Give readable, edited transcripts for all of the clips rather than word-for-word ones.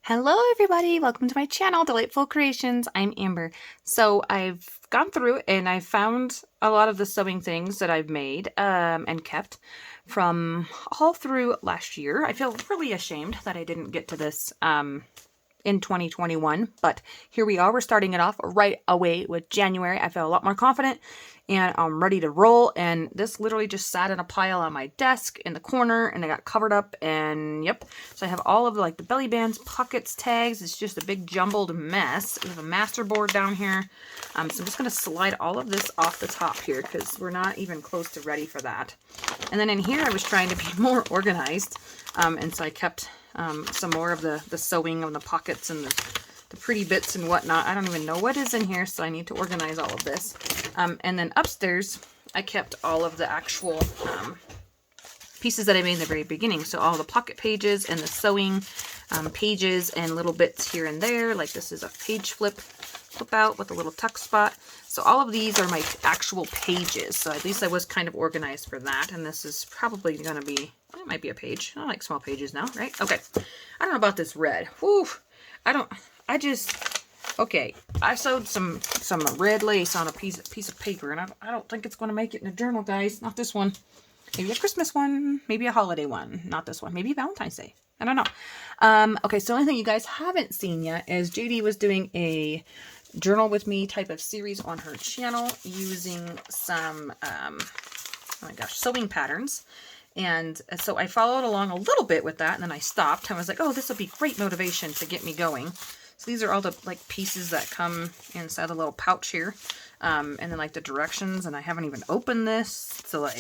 Hello everybody, welcome to my channel, Delightful Creations. I'm Amber. So I've gone through and I found a lot of the sewing things that I've made and kept from all through last year. I feel really ashamed that I didn't get to this in 2021, but here we are. We're starting it off right away with January. I feel a lot more confident and I'm ready to roll, and this literally just sat in a pile on my desk in the corner and I got covered up, and yep. So I have all of the belly bands, pockets, tags. It's just a big jumbled mess. We have a master board down here. So I'm just going to slide all of this off the top here because we're not even close to ready for that. And then in here I was trying to be more organized, and so I kept some more of the sewing on the pockets and the pretty bits and whatnot. I don't even know what is in here, so I need to organize all of this. And then upstairs, I kept all of the actual pieces that I made in the very beginning. So all the pocket pages and the sewing pages and little bits here and there. Like this is a page flip out with a little tuck spot. So all of these are my actual pages. So at least I was kind of organized for that. And this is probably going to be, well, it might be a page. I like small pages now, right? Okay. I don't know about this red. Whew. Okay, I sewed some red lace on a piece of paper, and I don't think it's going to make it in a journal, guys. Not this one. Maybe a Christmas one, maybe a holiday one. Not this one. Maybe Valentine's Day. I don't know. Okay, so the only thing you guys haven't seen yet is JD was doing a journal with me type of series on her channel using some, oh my gosh, sewing patterns. And so I followed along a little bit with that, and then I stopped. I was like, oh, this will be great motivation to get me going. So these are all the pieces that come inside the little pouch here. And then the directions, and I haven't even opened this to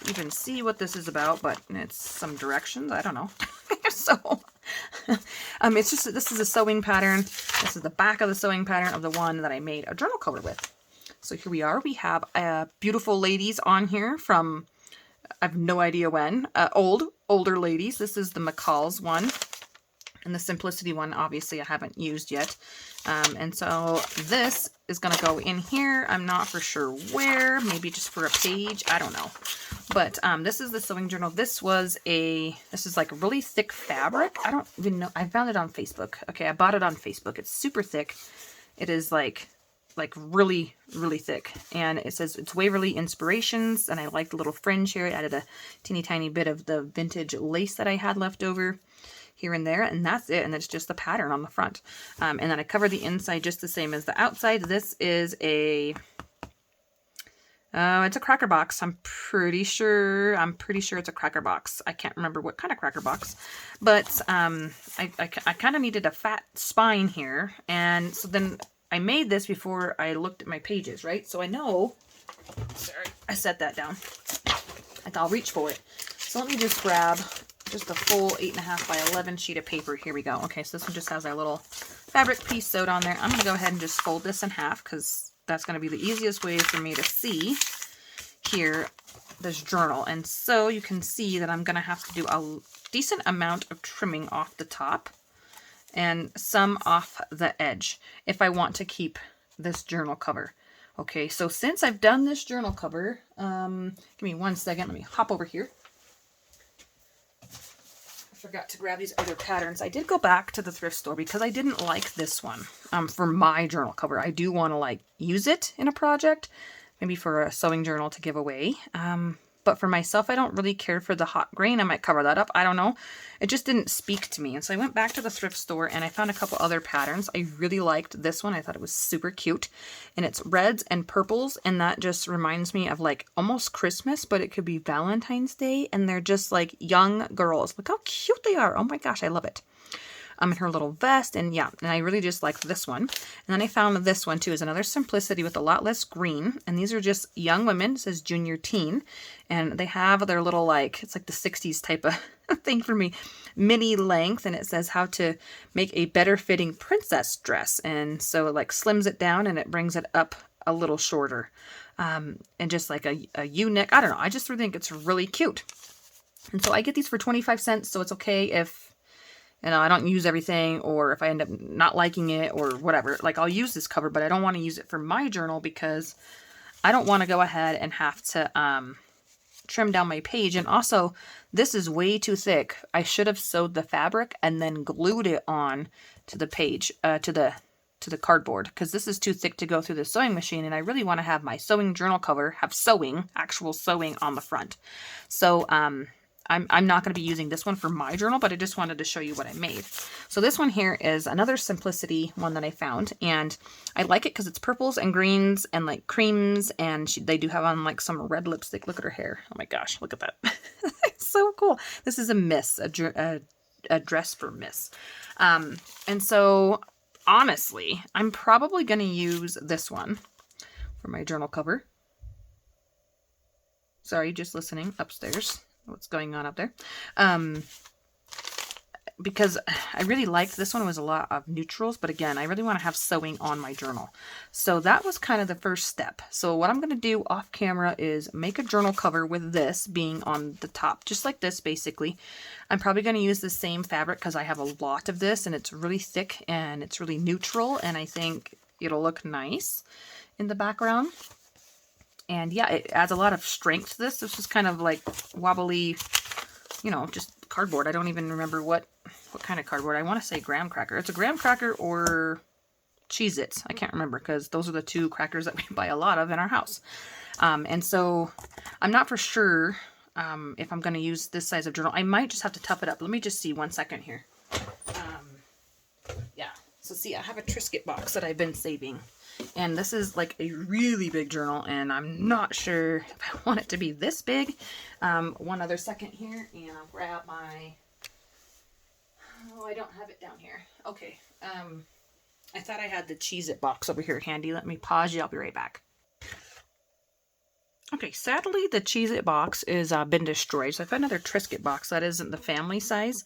even see what this is about, but it's some directions. I don't know. So it's just, this is a sewing pattern. This is the back of the sewing pattern of the one that I made a journal cover with. So here we are. We have beautiful ladies on here from, I have no idea when, older ladies. This is the McCall's one. And the Simplicity one, obviously, I haven't used yet. And so this is going to go in here. I'm not for sure where. Maybe just for a page. I don't know. But this is the sewing journal. This is like really thick fabric. I don't even know. I found it on Facebook. Okay, I bought it on Facebook. It's super thick. It is like really, really thick. And it says it's Waverly Inspirations. And I like the little fringe here. I added a teeny tiny bit of the vintage lace that I had left over here and there, and that's it. And it's just the pattern on the front, and then I cover the inside just the same as the outside. This is it's a cracker box. I'm pretty sure it's a cracker box. I can't remember what kind of cracker box, but I kind of needed a fat spine here, and so then I made this before I looked at my pages, right? So I know, sorry, I set that down. I'll reach for it. So let me just grab just a full 8.5 by 11 sheet of paper. Here we go. Okay, so this one just has our little fabric piece sewed on there. I'm going to go ahead and just fold this in half because that's going to be the easiest way for me to see here this journal. And so you can see that I'm going to have to do a decent amount of trimming off the top and some off the edge if I want to keep this journal cover. Okay, so since I've done this journal cover, give me 1 second. Let me hop over here. Forgot to grab these other patterns. I did go back to the thrift store because I didn't like this one for my journal cover. I do want to use it in a project, maybe for a sewing journal to give away. But for myself, I don't really care for the hot grain. I might cover that up. I don't know. It just didn't speak to me. And so I went back to the thrift store and I found a couple other patterns. I really liked this one. I thought it was super cute. And it's reds and purples. And that just reminds me of almost Christmas, but it could be Valentine's Day. And they're just young girls. Look how cute they are. Oh my gosh, I love it. In her little vest, and yeah, and I really just like this one. And then I found this one too, is another Simplicity with a lot less green, and these are just young women. It says junior teen, and they have their little it's like the 60s type of thing for me, mini length, and it says how to make a better fitting princess dress, and so it slims it down and it brings it up a little shorter, and just a U-neck. I don't know, I just think it's really cute. And so I get these for 25 cents, so it's okay if I don't use everything, or if I end up not liking it or whatever. I'll use this cover, but I don't want to use it for my journal because I don't want to go ahead and have to trim down my page. And also, this is way too thick. I should have sewed the fabric and then glued it on to the page, to the cardboard, because this is too thick to go through the sewing machine, and I really want to have my sewing journal cover have sewing, actual sewing on the front. So I'm not going to be using this one for my journal, but I just wanted to show you what I made. So this one here is another Simplicity one that I found, and I like it because it's purples and greens and like creams, and they do have on like some red lipstick. Look at her hair. Oh my gosh, look at that. It's so cool. This is a Miss, a dress for Miss. And so honestly, I'm probably going to use this one for my journal cover. Sorry, just listening upstairs. What's going on up there? Because I really liked this one. It was a lot of neutrals, but again, I really want to have sewing on my journal. So that was kind of the first step. So what I'm going to do off camera is make a journal cover with this being on the top, just like this basically. I'm probably going to use the same fabric because I have a lot of this and it's really thick and it's really neutral, and I think it'll look nice in the background. And yeah, it adds a lot of strength to this. This is kind of like wobbly, you know, just cardboard. I don't even remember what kind of cardboard. I want to say graham cracker. It's a graham cracker or Cheez-Its. I can't remember because those are the two crackers that we buy a lot of in our house. And so I'm not for sure if I'm going to use this size of journal. I might just have to tough it up. Let me just see 1 second here. Yeah. So see, I have a Triscuit box that I've been saving. And this is like a really big journal, and I'm not sure if I want it to be this big. 1 other second here, and I'll grab my... Oh, I don't have it down here. Okay. I thought I had the Cheez-It box over here handy. Let me pause you. I'll be right back. Okay, sadly, the Cheez-It box is been destroyed. So I found another Triscuit box that isn't the family size.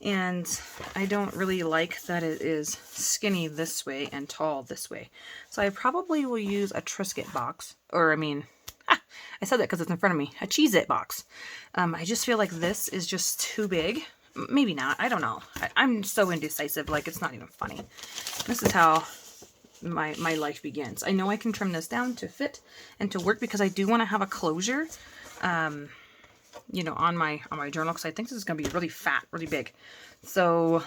And I don't really like that it is skinny this way and tall this way. So I probably will use a Triscuit box. Or, I mean, I said that because it's in front of me. A Cheez-It box. I just feel like this is just too big. Maybe not. I don't know. I'm so indecisive. Like, it's not even funny. This is how my life begins. I know I can trim this down to fit and to work because I do want to have a closure. You know, on my journal, because I think this is going to be really fat, really big. So,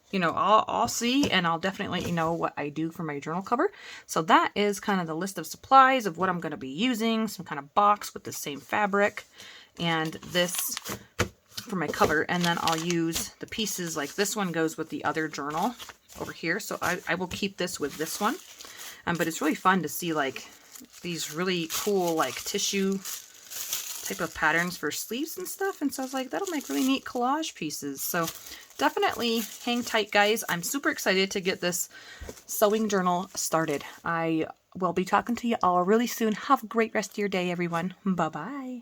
you know, I'll see, and I'll definitely let you know what I do for my journal cover. So that is kind of the list of supplies of what I'm going to be using. Some kind of box with the same fabric, and this for my cover. And then I'll use the pieces, like this one goes with the other journal over here. So I will keep this with this one. But it's really fun to see like these really cool like tissue type of patterns for sleeves and stuff, and so I was like, that'll make really neat collage pieces. So definitely hang tight, guys. I'm super excited to get this sewing journal started. I will be talking to you all really soon. Have a great rest of your day, everyone. Bye-bye.